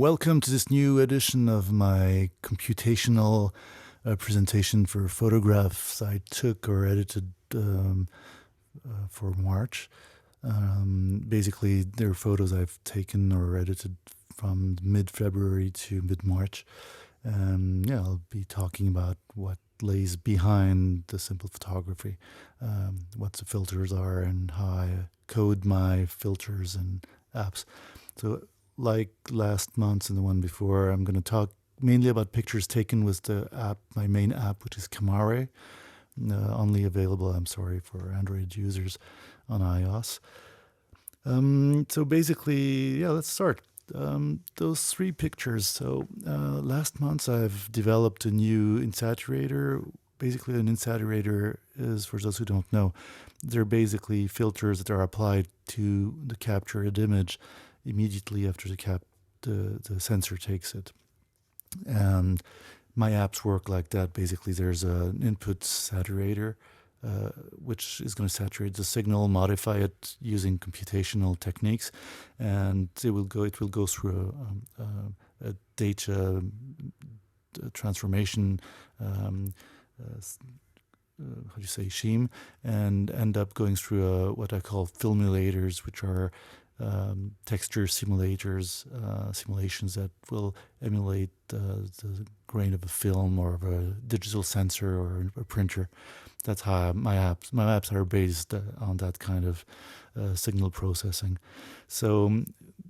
Welcome to this new edition of my computational presentation for photographs I took or edited for March. Basically, they're photos I've taken or edited from mid-February to mid-March. I'll be talking about what lays behind the simple photography, what the filters are and how I code my filters and apps. So like last month and the one before, I'm going to talk mainly about pictures taken with the app, my main app, which is Camare, only available, I'm sorry, for Android users on iOS. So basically, let's start. Those three pictures. So last month I've developed a new insaturator. Basically, an insaturator is, for those who don't know, they're basically filters that are applied to the captured image immediately after the sensor takes it. And my apps work like that. Basically, there's an input saturator, which is going to saturate the signal, modify it using computational techniques, and it will go through a data transformation, scheme, and end up going through what I call filmulators, which are texture simulations that will emulate the grain of a film or of a digital sensor or a printer. That's how my apps are based on that kind of signal processing. So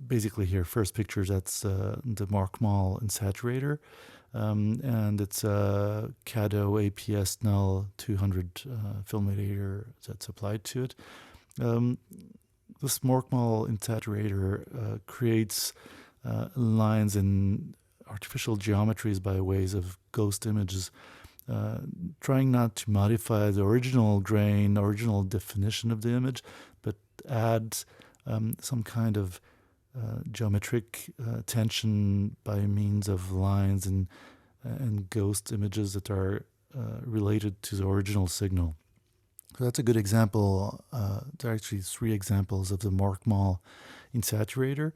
basically here, first picture, that's the Markmal insaturator. And it's a Cado APS null 200 filmulator that's applied to it. This Markmal insaturator creates lines in artificial geometries by ways of ghost images, trying not to modify the original grain, original definition of the image, but add some kind of geometric tension by means of lines and ghost images that are related to the original signal. So that's a good example. There are actually three examples of the Markmal insaturator.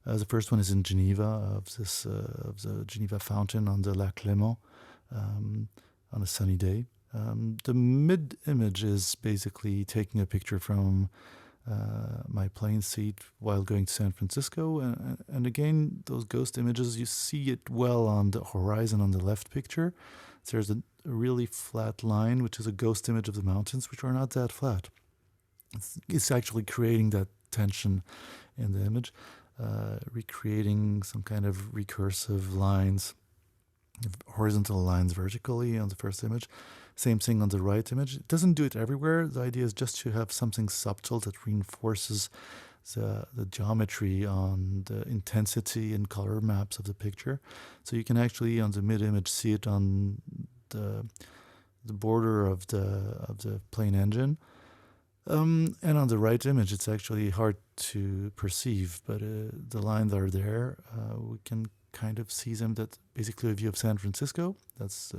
The first one is in Geneva, of the Geneva fountain on the Lac Léman on a sunny day. The mid image is basically taking a picture from my plane seat while going to San Francisco. And again, those ghost images, you see it well on the horizon on the left picture. There's a really flat line, which is a ghost image of the mountains, which are not that flat. It's actually creating that tension in the image, recreating some kind of recursive lines, horizontal lines vertically on the first image. Same thing on the right image. It doesn't do it everywhere. The idea is just to have something subtle that reinforces the geometry on the intensity and color maps of the picture. So you can actually, on the mid image, see it on the border of the plane engine. And on the right image, it's actually hard to perceive, but the lines are there. We can kind of see them. That's basically a view of San Francisco. That's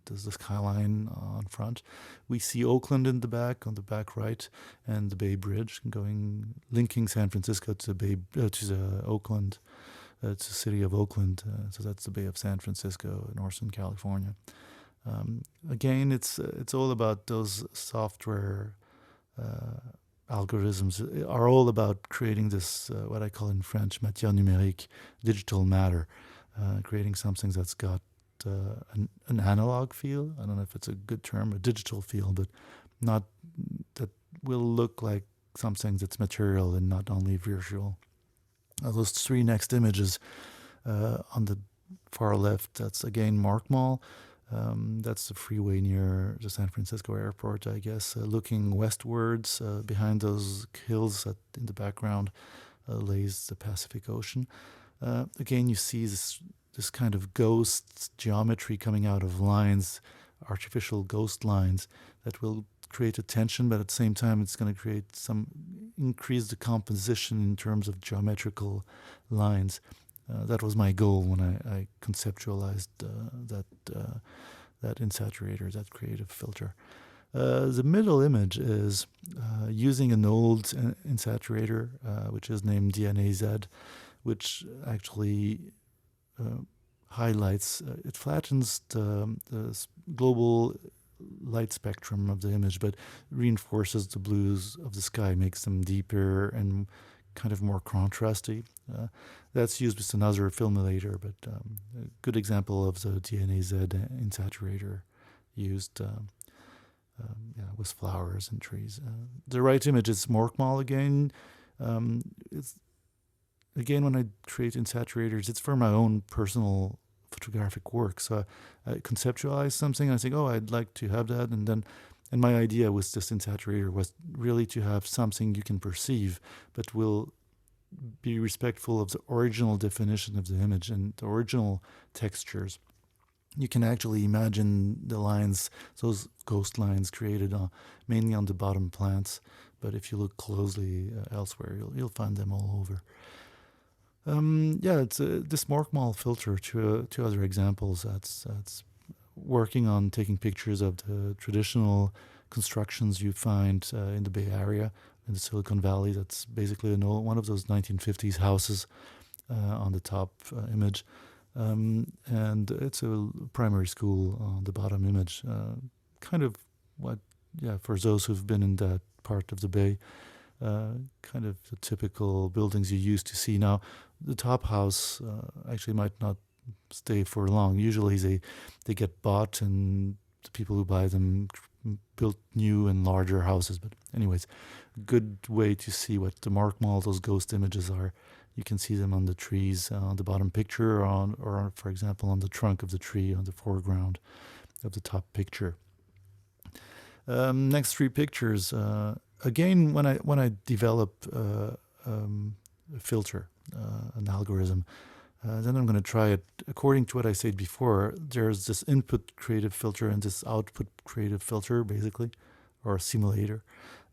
the skyline on front. We see Oakland in the back, on the back right, and the Bay Bridge linking San Francisco to the Oakland, to the city of Oakland. So that's the Bay of San Francisco, Northern California. Again, it's all about those software algorithms are all about creating this, what I call in French, matière numérique, digital matter, creating something that's got an analog feel. I don't know if it's a good term, a digital feel, but not that will look like something that's material and not only virtual. Those three next images on the far left, that's again Markmal. That's the freeway near the San Francisco airport, I guess. Looking westwards, behind those hills in the background lays the Pacific Ocean. Again, you see this kind of ghost geometry coming out of lines, artificial ghost lines that will create a tension, but at the same time it's going to increase the composition in terms of geometrical lines. That was my goal when I conceptualized that insaturator, that creative filter. The middle image is using an old insaturator, which is named DNA-Z, which actually highlights. It flattens the global light spectrum of the image, but reinforces the blues of the sky, makes them deeper and kind of more contrasty. That's used with another filmulator, but a good example of the DNA-Z insaturator used with flowers and trees. The right image is Morkmal again. It's again, when I create insaturators, it's for my own personal photographic work. So I conceptualize something, and I think, oh, I'd like to have that, and my idea with this insaturator was really to have something you can perceive, but will be respectful of the original definition of the image and the original textures. You can actually imagine the lines, those ghost lines created mainly on the bottom plants, but if you look closely elsewhere, you'll find them all over. It's this Morkmal filter. Two other examples. That's working on taking pictures of the traditional constructions you find in the Bay Area, in the Silicon Valley. That's basically one of those 1950s houses on the top image. And it's a primary school on the bottom image. Kind of for those who've been in that part of the Bay, kind of the typical buildings you used to see. Now, the top house actually might not stay for long. Usually they get bought, and the people who buy them build new and larger houses. But anyways, good way to see what the Morkmal, those ghost images are. You can see them on the trees on the bottom picture, or for example, on the trunk of the tree on the foreground of the top picture. Next three pictures. Again, when I develop a filter, an algorithm, then I'm going to try it according to what I said before. There's this input creative filter and this output creative filter, basically, or simulator.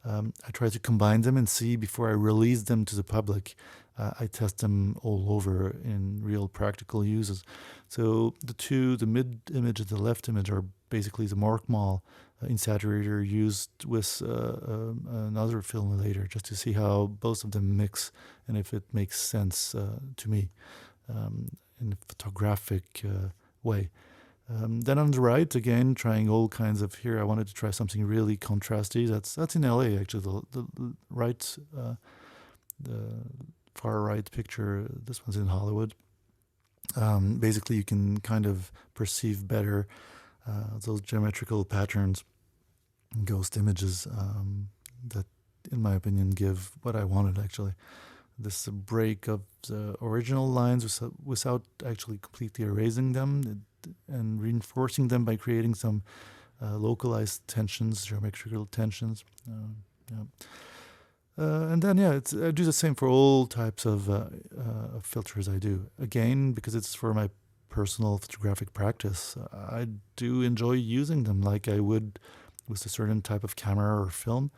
I try to combine them and see before I release them to the public. I test them all over in real practical uses. So the mid image and the left image are basically the Morkmal insaturator used with another filmulator, just to see how both of them mix and if it makes sense to me in a photographic way. Then on the right, again, trying all kinds of, here I wanted to try something really contrasty. That's in LA, actually, the right, the far right picture. This one's in Hollywood. Basically, you can kind of perceive better those geometrical patterns, ghost images that, in my opinion, give what I wanted, actually. This break of the original lines without actually completely erasing them and reinforcing them by creating some localized tensions, geometrical tensions. And then, I do the same for all types of filters I do. Again, because it's for my personal photographic practice, I do enjoy using them like I would with a certain type of camera or film.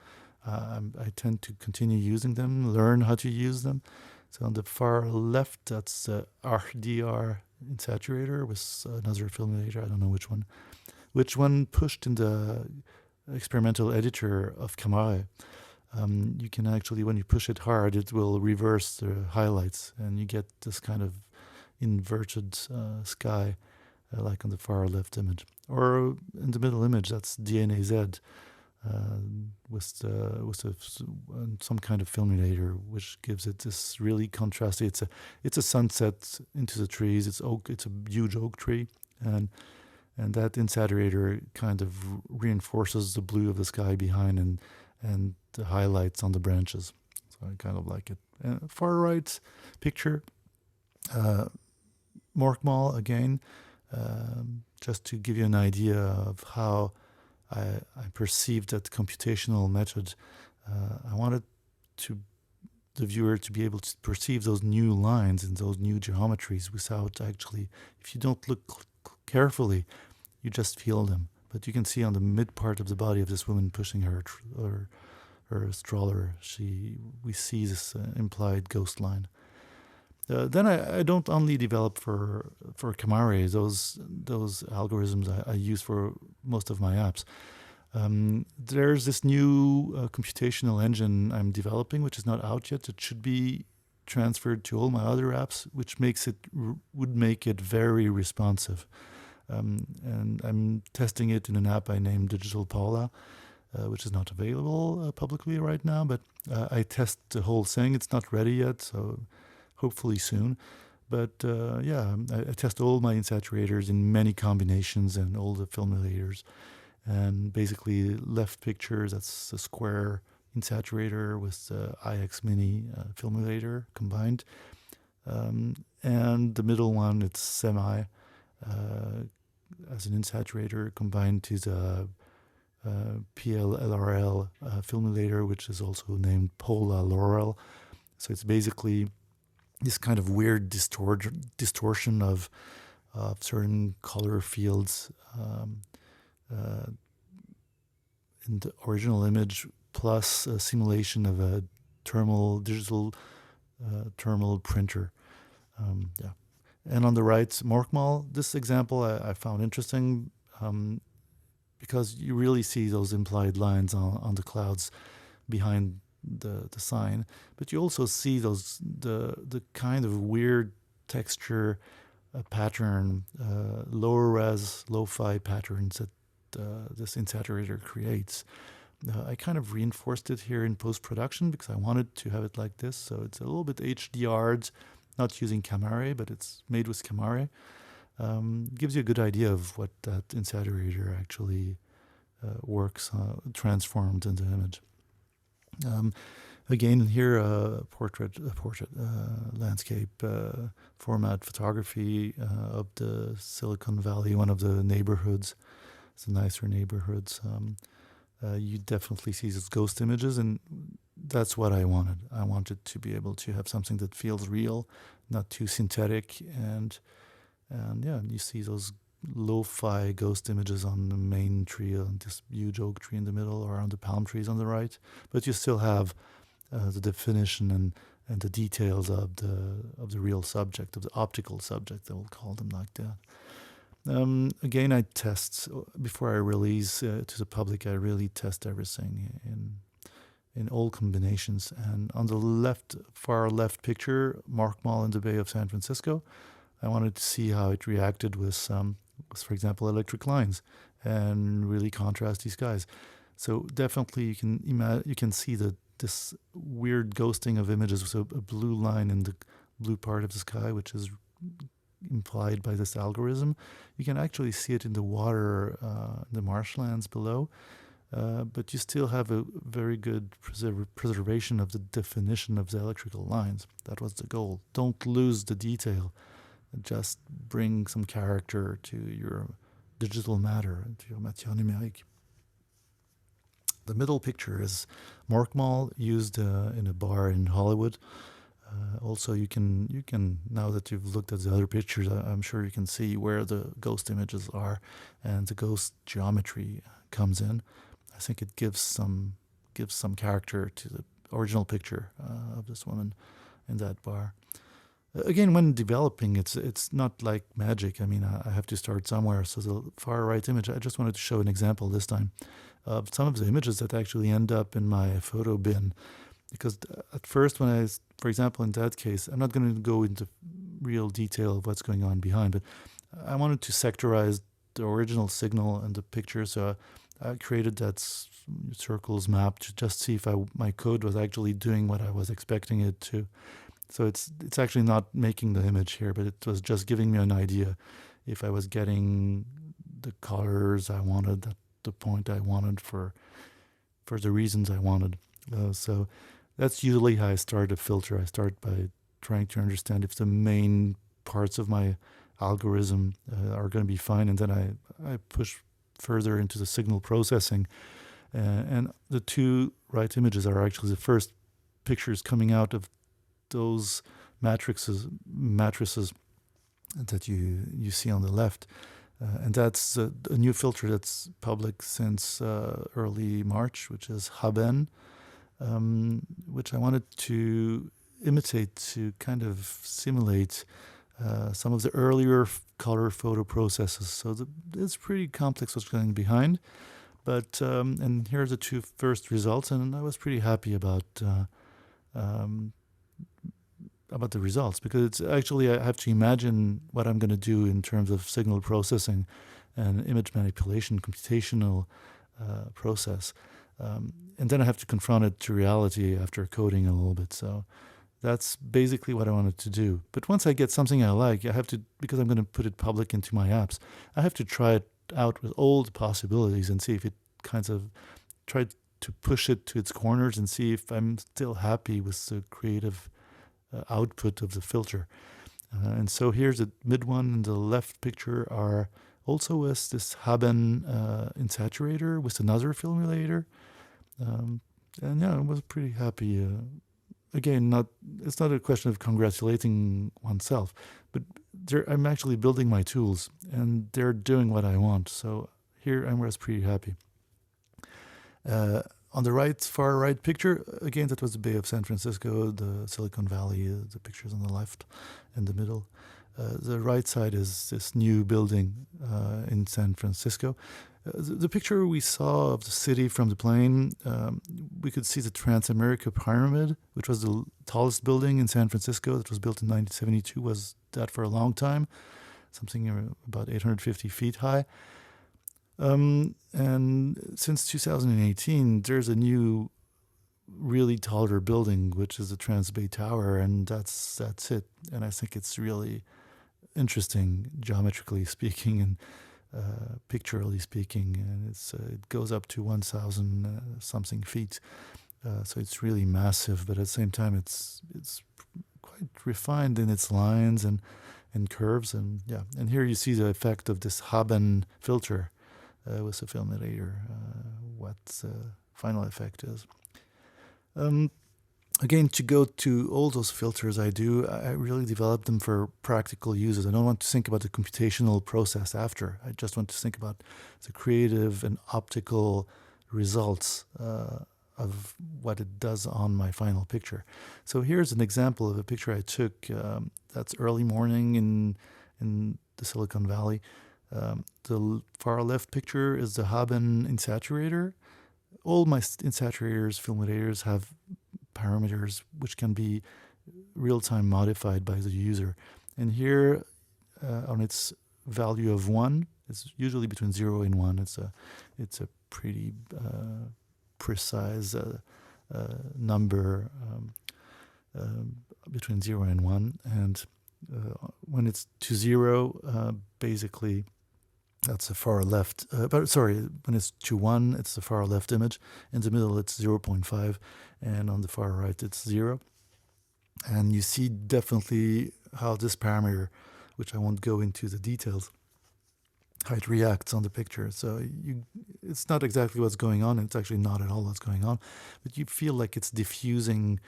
I tend to continue using them, learn how to use them. So on the far left, that's RDR insaturator with another filmulator. I don't know which one. Which one pushed in the experimental editor of Camare. You can actually, when you push it hard, it will reverse the highlights, and you get this kind of inverted sky, like on the far left image. Or in the middle image, that's DNA-Z. With some kind of filmulator, which gives it this really contrasty. It's a sunset into the trees. It's a huge oak tree, and that insaturator kind of reinforces the blue of the sky behind and the highlights on the branches. So I kind of like it. Far right picture, Morkmal again, just to give you an idea of how I perceived that computational method. I wanted the viewer to be able to perceive those new lines and those new geometries without actually, if you don't look carefully, you just feel them. But you can see on the mid part of the body of this woman pushing her stroller, we see this implied ghost line. Then I don't only develop for Camare, those algorithms I use for most of my apps. There's this new computational engine I'm developing, which is not out yet. It should be transferred to all my other apps, which would make it very responsive. And I'm testing it in an app I named Digital Paula, which is not available publicly right now, but I test the whole thing. It's not ready yet, so hopefully soon. But I test all my insaturators in many combinations and all the filmulators. And basically, left picture, that's a square insaturator with the IX Mini filmulator combined. And the middle one, it's semi as an insaturator combined to the PLLRL filmulator, which is also named Pola Laurel. So it's basically this kind of weird distortion of certain color fields in the original image, plus a simulation of a digital thermal printer. And on the right, Morkmal. This example I found interesting because you really see those implied lines on the clouds behind the sign, but you also see the kind of weird texture pattern, lower res, lo-fi patterns that this insaturator creates. I kind of reinforced it here in post-production because I wanted to have it like this. So it's a little bit HDR'd, not using Camare, but it's made with Camare. Gives you a good idea of what that insaturator actually works, transformed into image. Again, here, portrait landscape format photography of the Silicon Valley, one of the neighborhoods, the nicer neighborhoods. You definitely see these ghost images, and that's what I wanted. I wanted to be able to have something that feels real, not too synthetic, and you see those lo-fi ghost images on the main tree, on this huge oak tree in the middle, or on the palm trees on the right. But you still have the definition and the details of the real subject, of the optical subject. I will call them like that. Again, I test before I release to the public. I really test everything in all combinations. And on the far left picture, Morkmal in the Bay of San Francisco, I wanted to see how it reacted with, for example, electric lines, and really contrast these guys. So definitely, you can see this weird ghosting of images with a blue line in the blue part of the sky, which is implied by this algorithm. You can actually see it in the water, the marshlands below, but you still have a very good preservation of the definition of the electrical lines. That was the goal. Don't lose the detail. Just bring some character to your digital matter, to your matière numérique. The middle picture is Morkmal used in a bar in Hollywood. Also, you can now that you've looked at the other pictures, I'm sure you can see where the ghost images are, and the ghost geometry comes in. I think it gives some character to the original picture of this woman in that bar. Again, when developing, it's not like magic. I mean, I have to start somewhere. So the far right image, I just wanted to show an example this time of some of the images that actually end up in my photo bin. Because at first, for example, in that case, I'm not going to go into real detail of what's going on behind, but I wanted to sectorize the original signal and the picture. So I created that circles map to just see if my code was actually doing what I was expecting it to. So it's actually not making the image here, but it was just giving me an idea if I was getting the colors I wanted at the point I wanted for the reasons I wanted. So that's usually how I start a filter. I start by trying to understand if the main parts of my algorithm are going to be fine, and then I push further into the signal processing. And the two right images are actually the first pictures coming out of those matrices that you see on the left. And that's a new filter that's public since early March, which is Haben, which I wanted to imitate, to kind of simulate some of the earlier color photo processes. So it's pretty complex what's going behind. But and here are the two first results, and I was pretty happy about about the results, because it's actually, I have to imagine what I'm going to do in terms of signal processing and image manipulation, computational process. And then I have to confront it to reality after coding a little bit. So that's basically what I wanted to do. But once I get something I like, I have to, because I'm going to put it public into my apps, I have to try it out with all the possibilities and see if it kind of try to push it to its corners and see if I'm still happy with the creative output of the filter. And so here's the mid one and the left picture are also with this Haben insaturator with another filmulator. And yeah, I was pretty happy. Again, it's not a question of congratulating oneself, but I'm actually building my tools and they're doing what I want. So here I was pretty happy. On the far right picture, again, that was the Bay of San Francisco, the Silicon Valley, the pictures on the left and the middle. The right side is this new building in San Francisco. The picture we saw of the city from the plane, we could see the Transamerica Pyramid, which was the tallest building in San Francisco that was built in 1972, was that for a long time, something about 850 feet high. And since 2018, there's a new, really taller building, which is the Trans-Bay Tower, and that's it. And I think it's really interesting, geometrically speaking, and pictorially speaking, and it goes up to 1,000 something feet. So it's really massive, but at the same time, it's quite refined in its lines and curves, and yeah. And here you see the effect of this Haben filter with the filmulator, what the final effect is. Again, to go to all those filters I really develop them for practical uses. I don't want to think about the computational process after. I just want to think about the creative and optical results of what it does on my final picture. So here's an example of a picture I took that's early morning in the Silicon Valley. The far left picture is the Haben insaturator. All my insaturators, filmlators have parameters which can be real-time modified by the user. And here, on its value of 1, it's usually between 0 and 1. It's a pretty precise number between 0 and 1. And when it's to 0, basically, that's the far left. When it's to 1, it's the far left image. In the middle, it's 0.5. And on the far right, it's 0. And you see definitely how this parameter, which I won't go into the details, how it reacts on the picture. So it's not exactly what's going on. It's actually not at all what's going on. But you feel like it's diffusing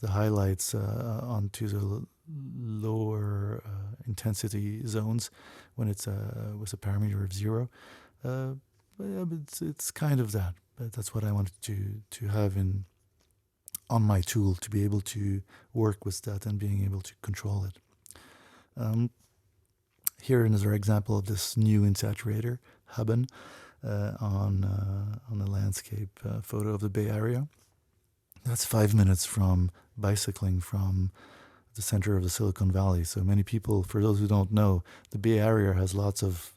the highlights onto the lower intensity zones when it's with a parameter of 0. It's kind of that. But that's what I wanted to have on my tool, to be able to work with that and being able to control it. Here another example of this new insaturator, Haben, on a landscape photo of the Bay Area. That's 5 minutes from bicycling from the center of the Silicon Valley. So many people, for those who don't know, the Bay Area has lots of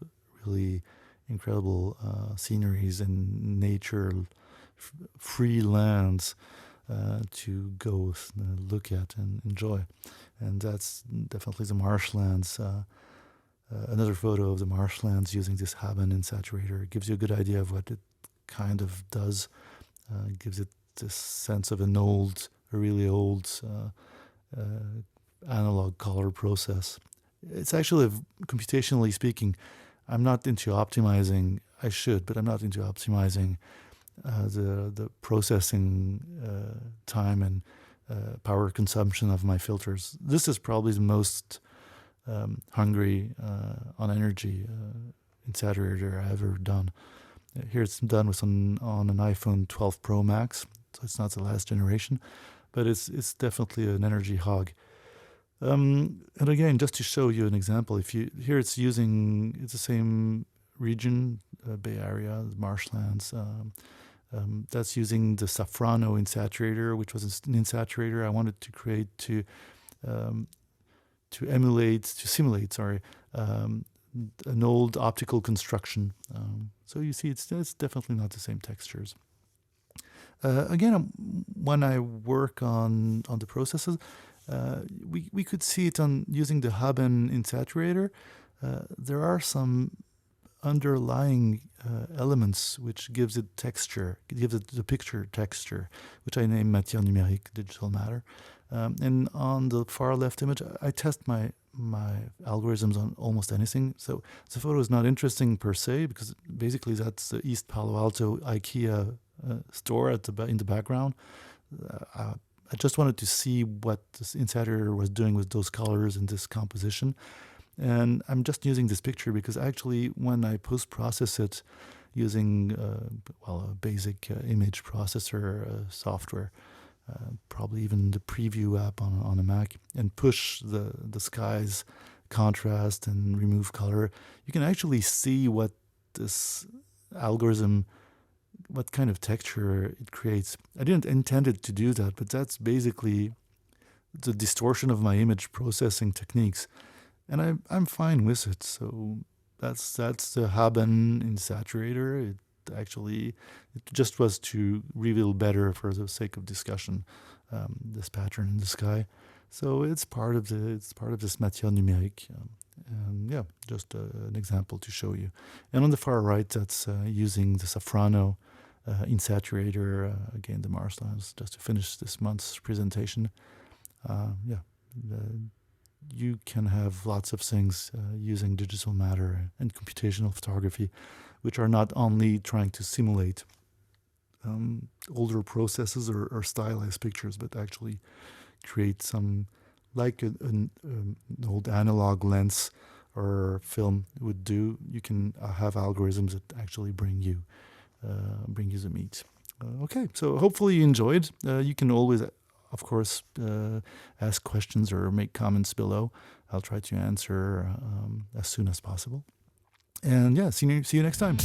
really incredible sceneries and nature, free lands to go look at and enjoy. And that's definitely the marshlands. Another photo of the marshlands using this Haben insaturator. It gives you a good idea of what it kind of does. It gives it this sense of a really old analog color process. It's actually, computationally speaking, I'm not into optimizing. I should, but I'm not into optimizing the processing time and power consumption of my filters. This is probably the most hungry on energy insaturator I've ever done. Here it's done with on an iPhone 12 Pro Max, so it's not the last generation, but it's definitely an energy hog. And again, just to show you an example, here it's the same region, Bay Area, marshlands. That's using the Safrano insaturator, which was an insaturator I wanted to create to um, to simulate, an old optical construction. So you see, it's definitely not the same textures. Again, when I work on the processes, we could see it on using the hub and insaturator. There are some underlying elements which gives it texture, gives it the picture texture, which I name matière numérique, digital matter. And on the far left image, I test my algorithms on almost anything. So the photo is not interesting per se, because basically that's the East Palo Alto IKEA store in the background. I just wanted to see what this insaturator was doing with those colors and this composition. And I'm just using this picture because actually when I post-process it using a basic image processor software, probably even the preview app on a Mac, and push the sky's contrast and remove color, you can actually see what this algorithm, what kind of texture it creates. I didn't intend it to do that, but that's basically the distortion of my image processing techniques. And I'm fine with it. So that's the Haben insaturator. It just was to reveal better for the sake of discussion this pattern in the sky. So it's part of this matière numérique. And yeah, just an example to show you. And on the far right, that's using the Safrano insaturator, again the Mars lens, just to finish this month's presentation. You can have lots of things using digital matter and computational photography, which are not only trying to simulate older processes or stylized pictures, but actually create some, like an old analog lens or film would do. You can have algorithms that actually bring you the meat. Okay, so hopefully you enjoyed. You can always, of course, ask questions or make comments below. I'll try to answer as soon as possible. And yeah, see you next time.